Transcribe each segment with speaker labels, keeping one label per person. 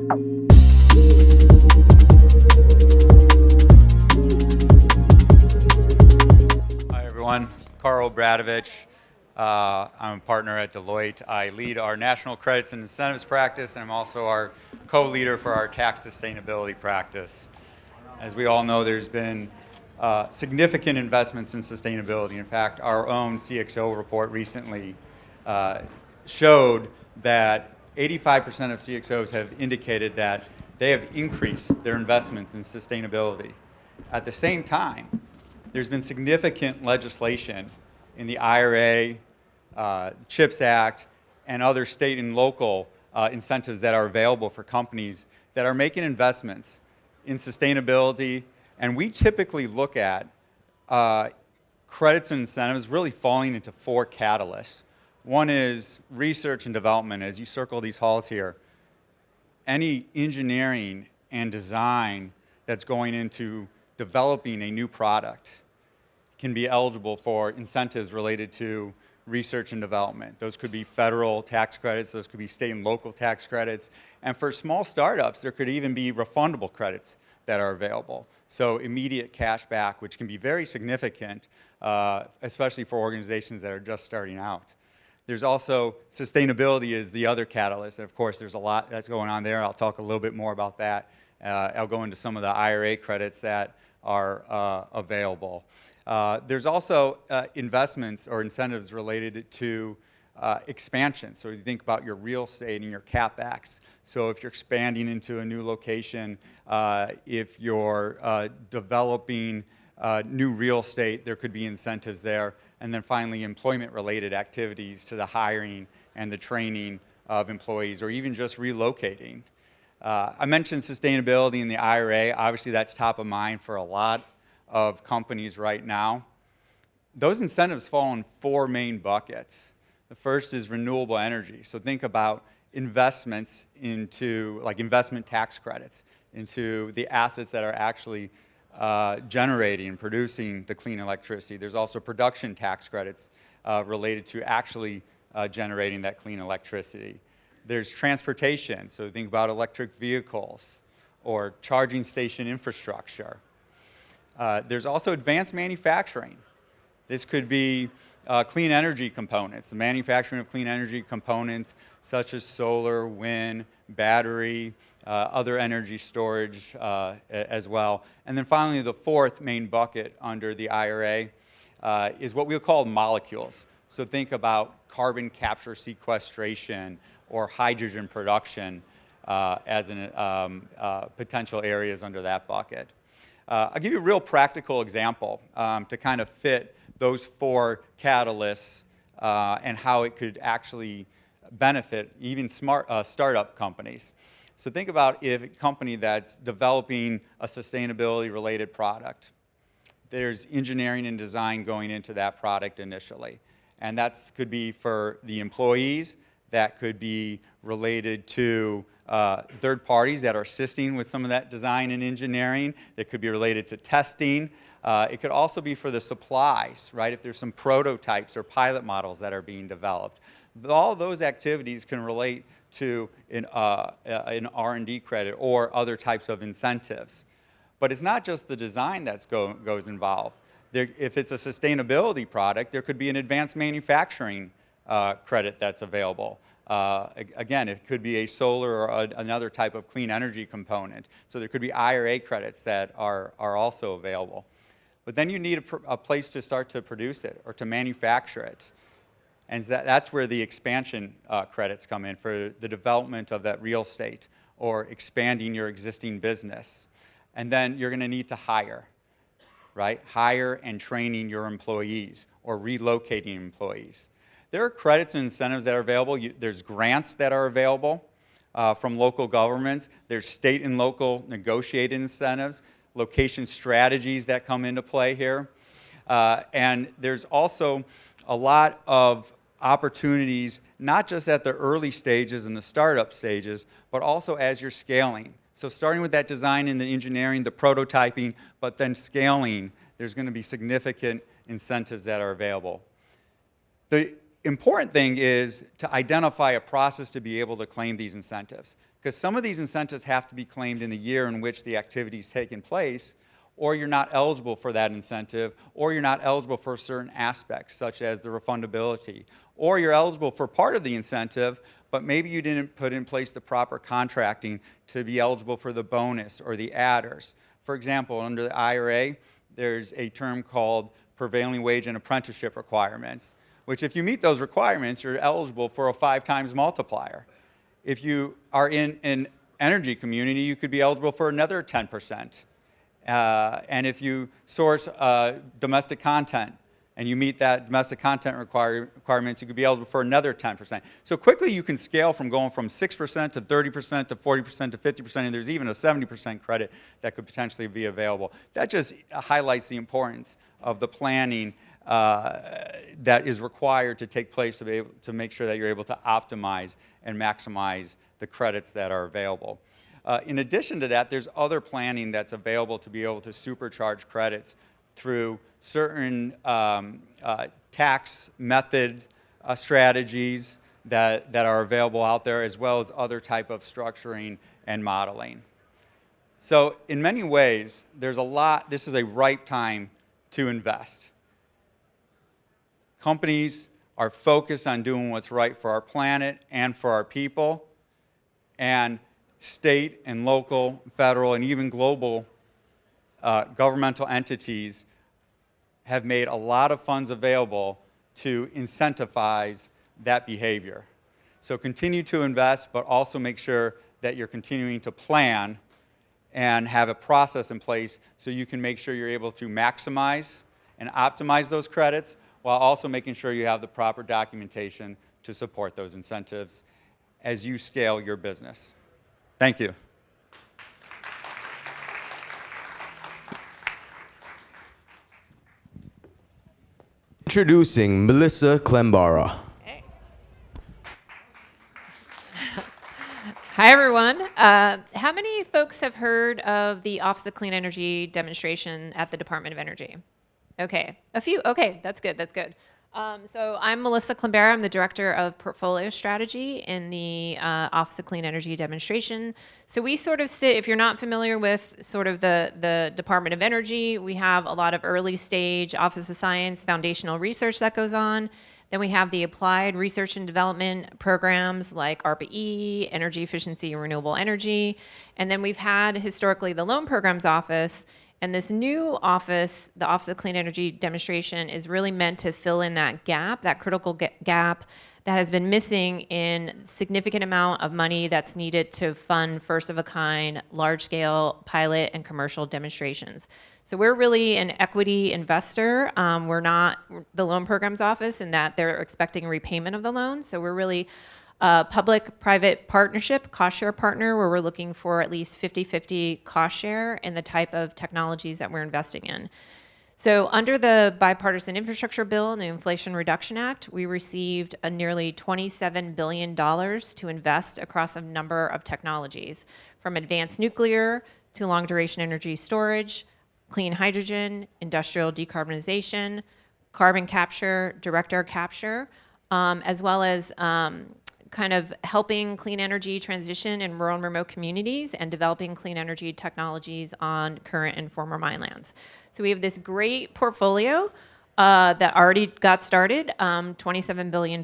Speaker 1: Hi everyone, Obradovich. I'm a partner at Deloitte. I lead our national credits and incentives practice, and I'm also our co-leader for our tax sustainability practice. As we all know, there's been significant investments in sustainability. In fact, our own CXO report recently showed that 85% of CXOs have indicated that they have increased their investments in sustainability. At the same time, there's been significant legislation in the IRA, CHIPS Act, and other state and local incentives that are available for companies that are making investments in sustainability. And we typically look at credits and incentives really falling into four catalysts. One is research and development. As you circle these halls here, any engineering and design that's going into developing a new product can be eligible for incentives related to research and development. Those could be federal tax credits, those could be state and local tax credits, and for small startups, there could even be refundable credits that are available. So immediate cash back, which can be very significant, especially for organizations that are just starting out. There's also sustainability is the other catalyst, and of course there's a lot that's going on there. I'll talk a little bit more about that. I'll go into some of the IRA credits that are available. There's also investments or incentives related to expansion. So you think about your real estate and your CapEx. So if you're expanding into a new location, if you're developing new real estate, there could be incentives there. And then finally, employment-related activities to the hiring and the training of employees, or even just relocating. I mentioned sustainability in the IRA. Obviously, that's top of mind for a lot of companies right now. Those incentives fall in four main buckets. The first is renewable energy. So think about investments into, like investment tax credits, into the assets that are actually generating and producing the clean electricity. There's also production tax credits related to actually generating that clean electricity. There's transportation, so think about electric vehicles or charging station infrastructure. There's also advanced manufacturing. This could be clean energy components, the manufacturing of clean energy components such as solar, wind, battery, other energy storage as well. And then finally, the fourth main bucket under the IRA is what we'll call molecules. So think about carbon capture sequestration or hydrogen production as potential areas under that bucket. I'll give you a real practical example to kind of fit those four catalysts and how it could actually benefit even startup companies. So think about if a company that's developing a sustainability-related product. There's engineering and design going into that product initially. And that could be for the employees. That could be related to third parties that are assisting with some of that design and engineering. It could be related to testing. It could also be for the supplies, right? If there's some prototypes or pilot models that are being developed. All those activities can relate to an R&D credit or other types of incentives. But it's not just the design that goes involved. If it's a sustainability product, there could be an advanced manufacturing credit that's available. Again, it could be a solar or another type of clean energy component. So there could be IRA credits that are also available. But then you need a place to start to produce it or to manufacture it. And that's where the expansion credits come in for the development of that real estate or expanding your existing business. And then you're going to need to hire, right? Hire and training your employees or relocating employees. There are credits and incentives that are available. There's grants that are available from local governments. There's state and local negotiated incentives, location strategies that come into play here. And there's also a lot of opportunities, not just at the early stages and the startup stages, but also as you're scaling. So starting with that design and the engineering, the prototyping, but then scaling, there's going to be significant incentives that are available. The important thing is to identify a process to be able to claim these incentives. Because some of these incentives have to be claimed in the year in which the activity is taking place, or you're not eligible for that incentive, or you're not eligible for certain aspects, such as the refundability. Or you're eligible for part of the incentive, but maybe you didn't put in place the proper contracting to be eligible for the bonus or the adders. For example, under the IRA, there's a term called prevailing wage and apprenticeship requirements, which if you meet those requirements, you're eligible for a 5 times multiplier. If you are in an energy community, you could be eligible for another 10%. And if you source domestic content and you meet that domestic content requirements, you could be eligible for another 10%. So quickly you can scale from going from 6% to 30% to 40% to 50%, and there's even a 70% credit that could potentially be available. That just highlights the importance of the planning that is required to take place to be able to make sure that you're able to optimize and maximize the credits that are available. In addition to that, there's other planning that's available to be able to supercharge credits through certain tax method strategies that are available out there, as well as other type of structuring and modeling. So in many ways, there's a lot, this is a ripe time to invest. Companies are focused on doing what's right for our planet and for our people, and state and local, federal, and even global governmental entities have made a lot of funds available to incentivize that behavior. So continue to invest, but also make sure that you're continuing to plan and have a process in place so you can make sure you're able to maximize and optimize those credits while also making sure you have the proper documentation to support those incentives as you scale your business. Thank you.
Speaker 2: Introducing Melissa Klembara.
Speaker 3: Hey. Hi, everyone. How many folks have heard of the Office of Clean Energy demonstration at the Department of Energy? Okay, a few. Okay, that's good. That's good. So I'm Melissa Klembara. I'm the Director of Portfolio Strategy in the Office of Clean Energy demonstration. So we sort of sit, if you're not familiar with sort of the Department of Energy, we have a lot of early stage Office of Science foundational research that goes on. Then we have the applied research and development programs like ARPA-E, Energy Efficiency and Renewable Energy. And then we've had historically the Loan Programs Office. And this new office, the Office of Clean Energy demonstration, is really meant to fill in that gap, that critical gap that has been missing in significant amount of money that's needed to fund first-of-a-kind, large-scale pilot and commercial demonstrations. So we're really an equity investor. We're not the Loan Programs Office in that they're expecting repayment of the loan. So we're really public-private partnership, cost-share partner, where we're looking for at least 50-50 cost share in the type of technologies that we're investing in. So under the Bipartisan Infrastructure Bill and the Inflation Reduction Act, we received a nearly $27 billion to invest across a number of technologies, from advanced nuclear to long-duration energy storage, clean hydrogen, industrial decarbonization, carbon capture, direct air capture, as well as kind of helping clean energy transition in rural and remote communities and developing clean energy technologies on current and former mine lands. So we have this great portfolio that already got started, $27 billion.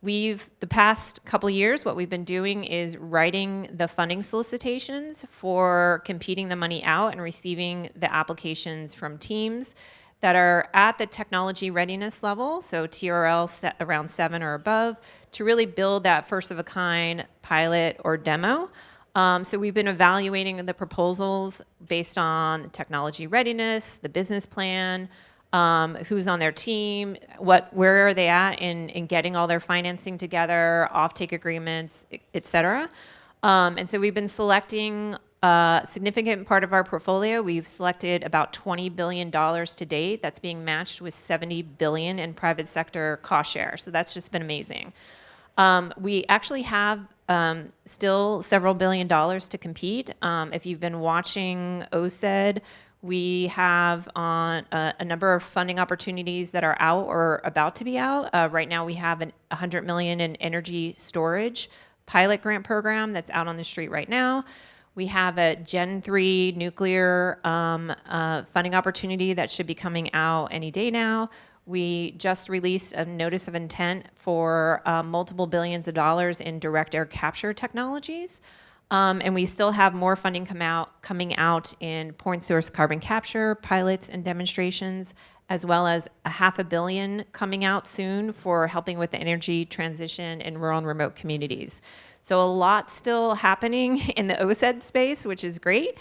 Speaker 3: The past couple years, what we've been doing is writing the funding solicitations for competing the money out and receiving the applications from teams that are at the technology readiness level, so TRL set around 7 or above, to really build that first-of-a-kind pilot or demo. So we've been evaluating the proposals based on technology readiness, the business plan, who's on their team, where are they at in getting all their financing together, offtake agreements, et cetera. And so we've been selecting a significant part of our portfolio. We've selected about $20 billion to date. That's being matched with $70 billion in private sector cost share. So that's just been amazing. We actually have still several $billion to compete. If you've been watching OSED, We have on a number of funding opportunities that are out or about to be out. Right now, we have $100 million in energy storage pilot grant program that's out on the street right now. We have a Gen 3 nuclear funding opportunity that should be coming out any day now. We just released a notice of intent for multiple billions of dollars in direct air capture technologies. And we still have more funding coming out in point source carbon capture pilots and demonstrations, as well as $500 million coming out soon for helping with the energy transition in rural and remote communities. So a lot still happening in the OSED space, which is great.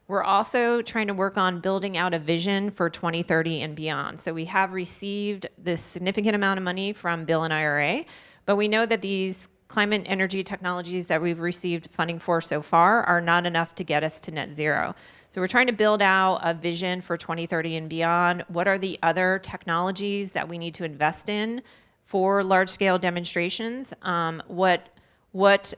Speaker 3: We're also trying to work on building out a vision for 2030 and beyond. So we have received this significant amount of money from Bill and IRA, but we know that these climate energy technologies that we've received funding for so far are not enough to get us to net zero. So we're trying to build out a vision for 2030 and beyond. What are the other technologies that we need to invest in for large-scale demonstrations? What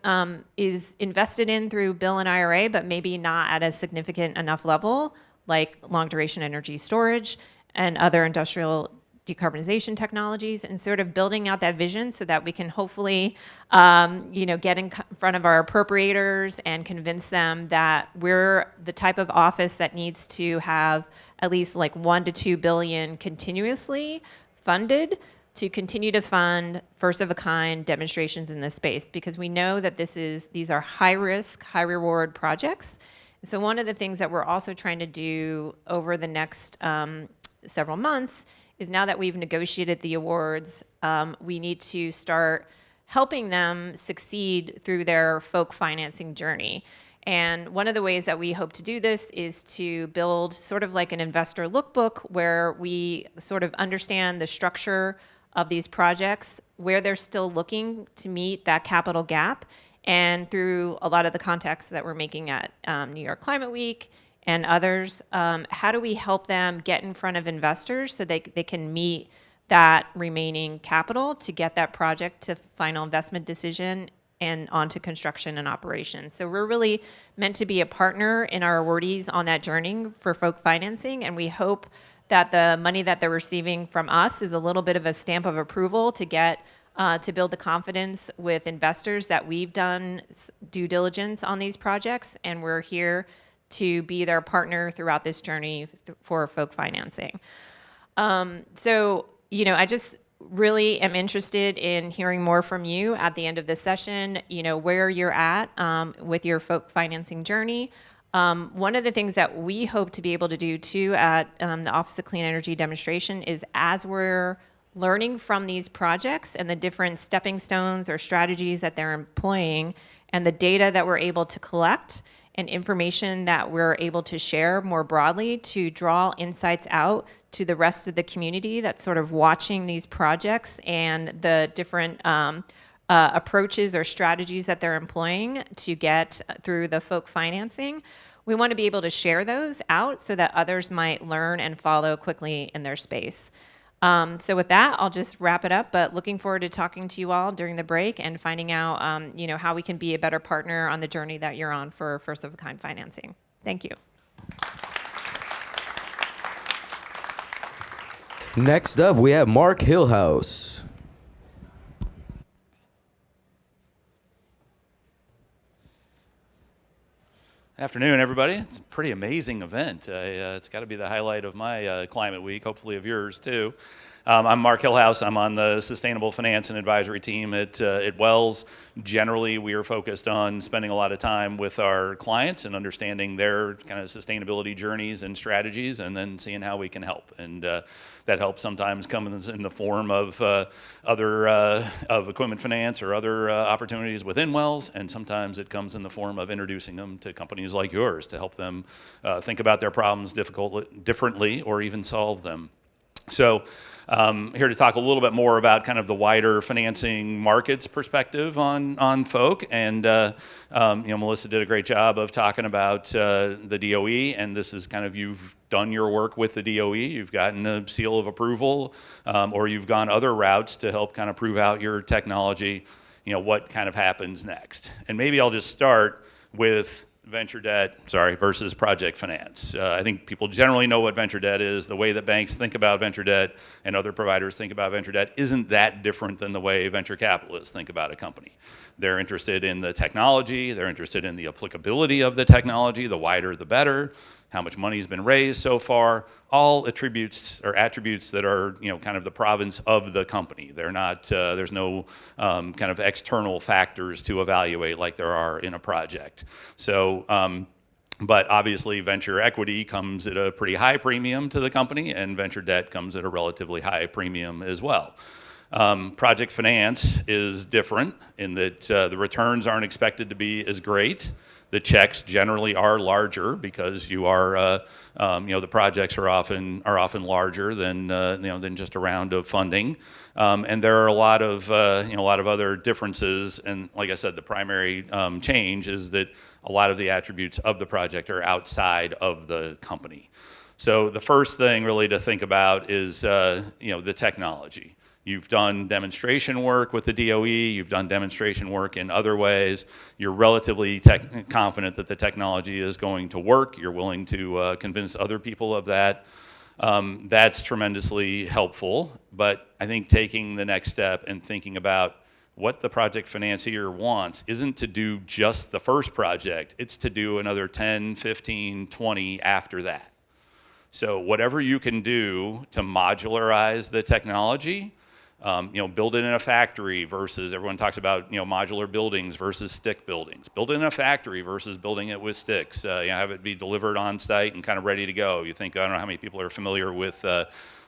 Speaker 3: is invested in through Bill and IRA, but maybe not at a significant enough level, like long-duration energy storage and other industrial decarbonization technologies, and sort of building out that vision so that we can hopefully, get in front of our appropriators and convince them that we're the type of office that needs to have at least like $1 to $2 billion continuously funded to continue to fund first-of-a-kind demonstrations in this space, because we know that these are high-risk, high-reward projects. So one of the things that we're also trying to do over the next several months is, now that we've negotiated the awards, we need to start helping them succeed through their FOAK financing journey. And one of the ways that we hope to do this is to build sort of like an investor lookbook where we sort of understand the structure of these projects, where they're still looking to meet that capital gap. And through a lot of the contacts that we're making at New York Climate Week and others, how do we help them get in front of investors so they can meet that remaining capital to get that project to final investment decision and onto construction and operations. So we're really meant to be a partner in our awardees on that journey for FOAK financing, and we hope that the money that they're receiving from us is a little bit of a stamp of approval to get to build the confidence with investors that we've done due diligence on these projects, and we're here to be their partner throughout this journey for FOAK financing. I just really am interested in hearing more from you at the end of this session, where you're at with your FOAK financing journey. One of the things that we hope to be able to do too at the Office of Clean Energy demonstration is, as we're learning from these projects and the different stepping stones or strategies that they're employing, and the data that we're able to collect and information that we're able to share more broadly, to draw insights out to the rest of the community that's sort of watching these projects and the different approaches or strategies that they're employing to get through the FOAK financing. We want to be able to share those out so that others might learn and follow quickly in their space. So with that, I'll just wrap it up, but looking forward to talking to you all during the break and finding out, how we can be a better partner on the journey that you're on for first-of-a-kind financing. Thank you.
Speaker 2: Next up, we have Mark Hillhouse.
Speaker 4: Afternoon, everybody. It's a pretty amazing event. It's got to be the highlight of my Climate Week, hopefully of yours too. I'm Mark Hillhouse. I'm on the Sustainable Finance and Advisory team at Wells. Generally, we are focused on spending a lot of time with our clients and understanding their kind of sustainability journeys and strategies, and then seeing how we can help. And that help sometimes comes in the form of of equipment finance or other opportunities within Wells, and sometimes it comes in the form of introducing them to companies like yours to help them think about their problems differently or even solve them. So here to talk a little bit more about kind of the wider financing markets perspective on FOAK. And Melissa did a great job of talking about the DOE, and this is kind of, you've done your work with the DOE, you've gotten a seal of approval, or you've gone other routes to help kind of prove out your technology. What kind of happens next? And maybe I'll just start with versus project finance. I think people generally know what venture debt is. The way that banks think about venture debt and other providers think about venture debt isn't that different than the way venture capitalists think about a company. They're interested in the technology, they're interested in the applicability of the technology, the wider the better, how much money has been raised so far, all attributes that are, kind of the province of the company. They're not, there's no kind of external factors to evaluate like there are in a project. So, but obviously venture equity comes at a pretty high premium to the company, and venture debt comes at a relatively high premium as well. Project finance is different in that the returns aren't expected to be as great. The checks generally are larger because you are, the projects are often larger than just a round of funding, and there are a lot of other differences. And like I said, the primary change is that a lot of the attributes of the project are outside of the company. So the first thing really to think about is the technology. You've done demonstration work with the DOE, you've done demonstration work in other ways, you're relatively confident that the technology is going to work, you're willing to convince other people of that. That's tremendously helpful, but I think taking the next step and thinking about what the project financier wants isn't to do just the first project, it's to do another 10, 15, 20 after that. So whatever you can do to modularize the technology, build it in a factory versus, everyone talks about, modular buildings versus stick buildings. Build it in a factory versus building it with sticks. Have it be delivered on site and kind of ready to go. You think, I don't know how many people are familiar with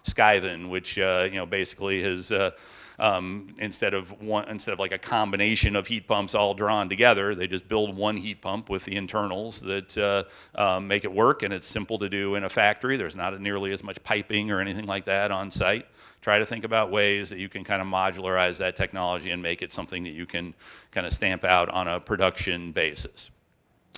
Speaker 4: Skyven, which, basically has, instead of like a combination of heat pumps all drawn together, they just build one heat pump with the internals that make it work, and it's simple to do in a factory. There's not nearly as much piping or anything like that on site. Try to think about ways that you can kind of modularize that technology and make it something that you can kind of stamp out on a production basis.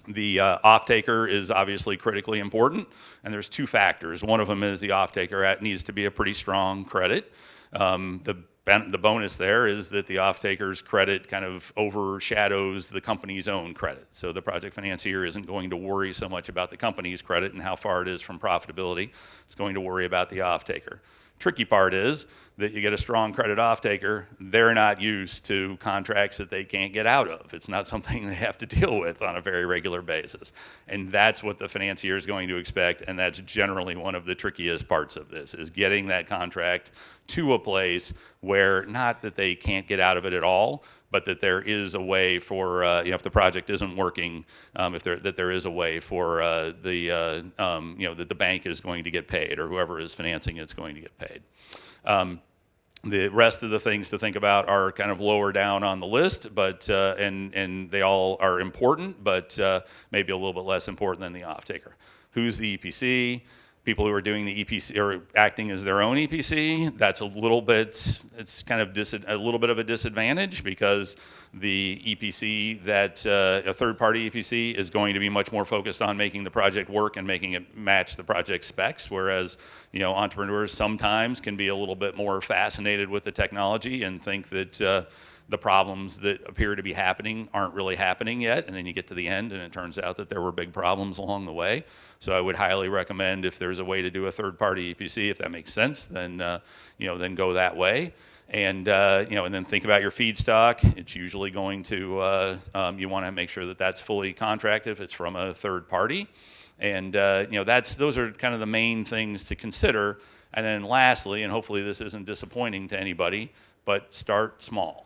Speaker 4: The off-taker is obviously critically important, and there's two factors. One of them is the off-taker needs to be a pretty strong credit. The bonus there is that the off-taker's credit kind of overshadows the company's own credit. So the project financier isn't going to worry so much about the company's credit and how far it is from profitability. It's going to worry about the off-taker. Tricky part is that you get a strong credit off-taker, they're not used to contracts that they can't get out of. It's not something they have to deal with on a very regular basis. And that's what the financier is going to expect, and that's generally one of the trickiest parts of this, is getting that contract to a place where not that they can't get out of it at all, but that there is a way for, if the project isn't working, that there is a way for that the bank is going to get paid, or whoever is financing it's going to get paid. The rest of the things to think about are kind of lower down on the list, but and they all are important, but maybe a little bit less important than the off-taker. Who's the EPC? People who are doing the EPC or acting as their own EPC, that's a little bit, it's kind of a little bit of a disadvantage, because the EPC that a third-party EPC is going to be much more focused on making the project work and making it match the project specs, whereas entrepreneurs sometimes can be a little bit more fascinated with the technology and think that the problems that appear to be happening aren't really happening yet, and then you get to the end and it turns out that there were big problems along the way. So I would highly recommend, if there's a way to do a third-party EPC, if that makes sense, then then go that way. And and then think about your feedstock. It's usually going to you want to make sure that that's fully contracted if it's from a third party, and those are kind of the main things to consider. And then lastly, and hopefully this isn't disappointing to anybody, but start small.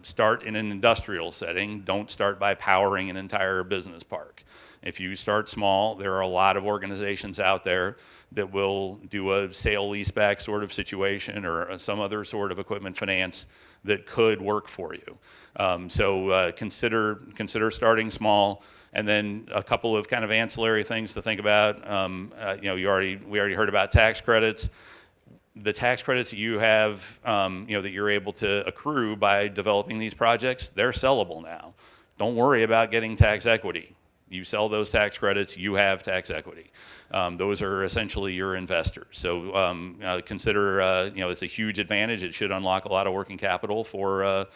Speaker 4: Start in an industrial setting. Don't start by powering an entire business park. If you start small, there are a lot of organizations out there that will do a sale leaseback sort of situation or some other sort of equipment finance that could work for you. So consider starting small, and then a couple of kind of ancillary things to think about. We already heard about tax credits. The tax credits that you have, that you're able to accrue by developing these projects, they're sellable now. Don't worry about getting tax equity. You sell those tax credits, you have tax equity. Those are essentially your investors. So consider, it's a huge advantage. It should unlock a lot of working capital for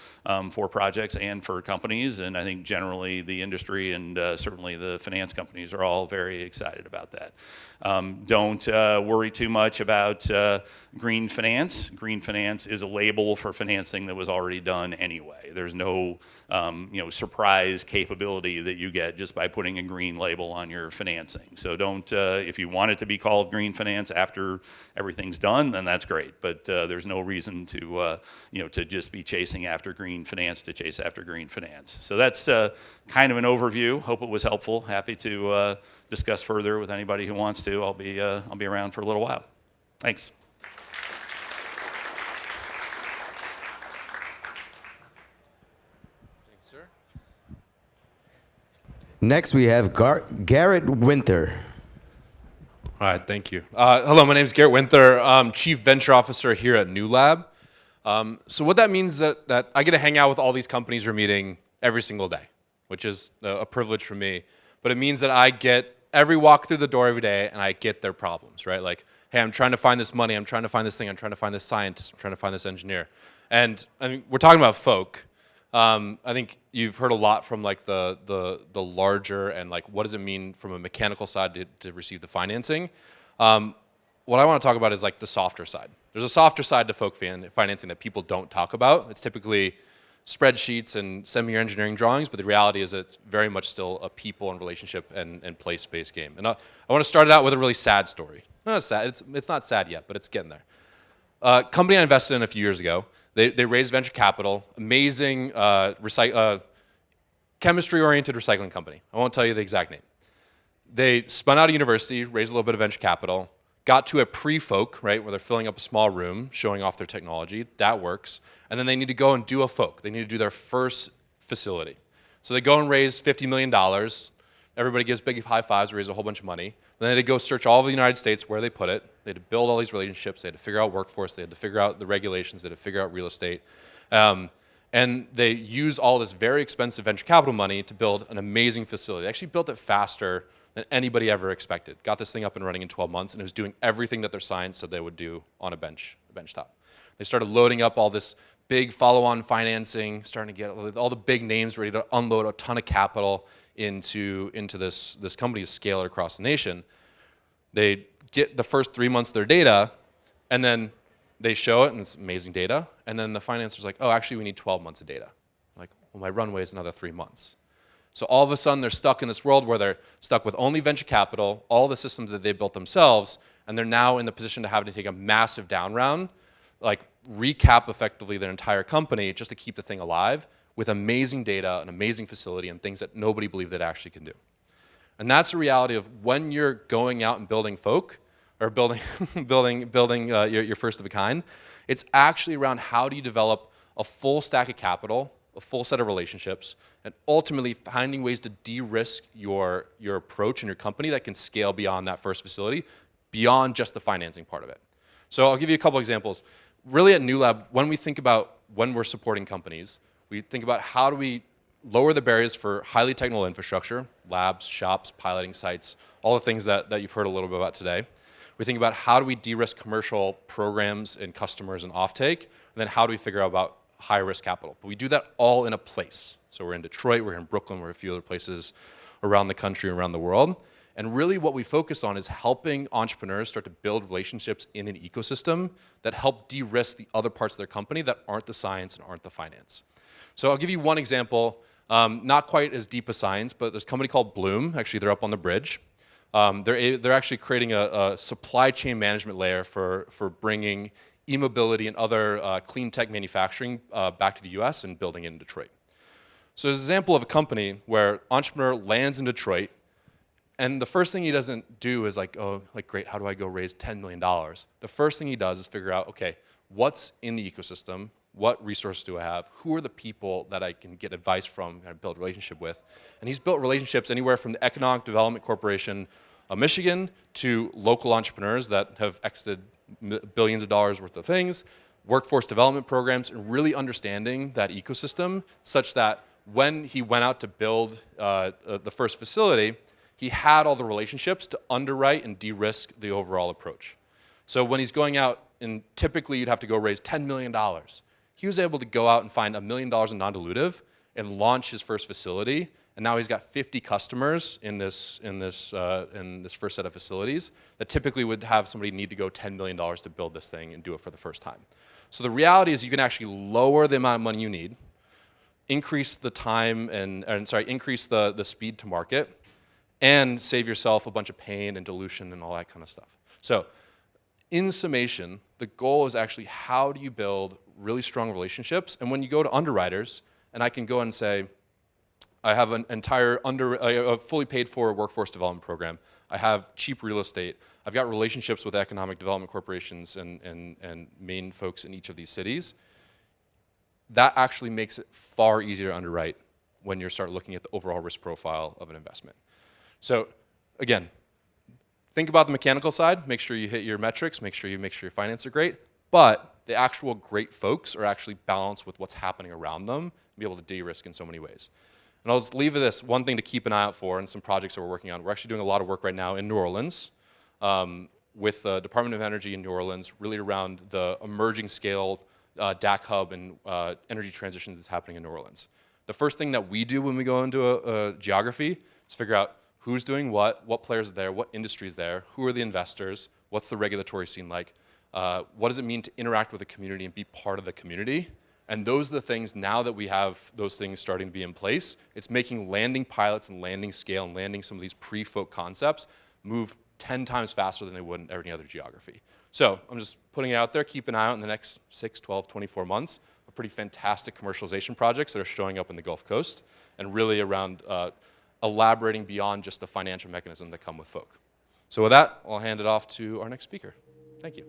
Speaker 4: projects and for companies. And I think generally the industry and certainly the finance companies are all very excited about that. Don't worry too much about green finance. Green finance is a label for financing that was already done anyway. There's no surprise capability that you get just by putting a green label on your financing. So don't, if you want it to be called green finance after everything's done, then that's great. But there's no reason to, to just be chasing after green finance to chase after green finance. So that's kind of an overview. Hope it was helpful. Happy to discuss further with anybody who wants to. I'll be around for a little while. Thanks.
Speaker 2: Next, we have Garrett Winther.
Speaker 5: All right, thank you. Hello, my name is Garrett Winther. I'm Chief Venture Officer here at Newlab. So what that means is that I get to hang out with all these companies we're meeting every single day, which is a privilege for me. But it means that I get every walk through the door every day and I get their problems, right? Like, hey, I'm trying to find this money, I'm trying to find this thing, I'm trying to find this scientist, I'm trying to find this engineer. And I mean, we're talking about FOAK. I think you've heard a lot from like the larger and like what does it mean from a mechanical side to receive the financing. What I want to talk about is like the softer side. There's a softer side to FOAK financing that people don't talk about. It's typically spreadsheets and send me your engineering drawings, but the reality is that it's very much still a people and relationship and place-based game. And I want to start it out with a really sad story. Not sad. It's not sad yet, but it's getting there. Company I invested in a few years ago. They raised venture capital, amazing chemistry-oriented recycling company. I won't tell you the exact name. They spun out of university, raised a little bit of venture capital, got to a pre-FOAK, right, where they're filling up a small room, showing off their technology. That works. And then they need to go and do a FOAK. They need to do their first facility. So they go and raise $50 million. Everybody gives big high fives, raise a whole bunch of money. Then they had to go search all over the United States where they put it. They had to build all these relationships. They had to figure out workforce. They had to figure out the regulations. They had to figure out real estate. And they used all this very expensive venture capital money to build an amazing facility. They actually built it faster than anybody ever expected. Got this thing up and running in 12 months, and it was doing everything that their science said they would do on a bench top. They started loading up all this big follow-on financing, starting to get all the big names ready to unload a ton of capital into this company to scale it across the nation. They get the first 3 months of their data, and then they show it, and it's amazing data. And then the financer's like, oh, actually, we need 12 months of data. Like, well, my runway is another 3 months. So all of a sudden, they're stuck in this world where they're stuck with only venture capital, all the systems that they built themselves, and they're now in the position to have to take a massive down round, like recap effectively their entire company just to keep the thing alive with amazing data, an amazing facility, and things that nobody believed it actually can do. And that's the reality of when you're going out and building FOAK, or building your first of a kind, it's actually around how do you develop a full stack of capital, a full set of relationships, and ultimately finding ways to de-risk your approach and your company that can scale beyond that first facility, beyond just the financing part of it. So I'll give you a couple examples. Really at Newlab, when we think about when we're supporting companies, we think about how do we lower the barriers for highly technical infrastructure, labs, shops, piloting sites, all the things that you've heard a little bit about today. We think about how do we de-risk commercial programs and customers and offtake, and then how do we figure out about high-risk capital. But we do that all in a place. So we're in Detroit, we're in Brooklyn, we're in a few other places around the country, around the world. And really what we focus on is helping entrepreneurs start to build relationships in an ecosystem that help de-risk the other parts of their company that aren't the science and aren't the finance. So I'll give you one example, not quite as deep as science, but there's a company called Bloom. Actually, they're up on the bridge. They're actually creating a supply chain management layer for bringing e-mobility and other clean tech manufacturing back to the US and building it in Detroit. So there's an example of a company where entrepreneur lands in Detroit, and the first thing he doesn't do is like, oh, like great, how do I go raise $10 million? The first thing he does is figure out, okay, what's in the ecosystem? What resources do I have? Who are the people that I can get advice from and build a relationship with? And he's built relationships anywhere from the Economic Development Corporation of Michigan to local entrepreneurs that have exited billions of dollars worth of things, workforce development programs, and really understanding that ecosystem such that when he went out to build the first facility, he had all the relationships to underwrite and de-risk the overall approach. So when he's going out, and typically you'd have to go raise $10 million, he was able to go out and find $1 million in non-dilutive and launch his first facility. And now he's got 50 customers in this first set of facilities that typically would have somebody need to go $10 million to build this thing and do it for the first time. So the reality is you can actually lower the amount of money you need, increase the time increase the speed to market, and save yourself a bunch of pain and dilution and all that kind of stuff. So in summation, the goal is actually how do you build really strong relationships? And when you go to underwriters, and I can go and say, I have an entire a fully paid for workforce development program. I have cheap real estate. I've got relationships with economic development corporations and main folks in each of these cities. That actually makes it far easier to underwrite when you start looking at the overall risk profile of an investment. So again, think about the mechanical side, make sure you hit your metrics, make sure your finances are great, but the actual great folks are actually balanced with what's happening around them and be able to de-risk in so many ways. And I'll just leave this one thing to keep an eye out for and some projects that we're working on. We're actually doing a lot of work right now in New Orleans with the Department of Energy in New Orleans, really around the emerging scale DAC hub and energy transitions that's happening in New Orleans. The first thing that we do when we go into a geography is figure out who's doing what players are there, what industry is there, who are the investors, what's the regulatory scene like, what does it mean to interact with the community and be part of the community. And those are the things, now that we have those things starting to be in place, it's making landing pilots and landing scale and landing some of these pre-FOAK concepts move 10 times faster than they would in any other geography. So I'm just putting it out there, keep an eye out in the next 6, 12, 24 months of pretty fantastic commercialization projects that are showing up in the Gulf Coast and really around elaborating beyond just the financial mechanism that come with FOAK. So with that, I'll hand it off to our next speaker. Thank you.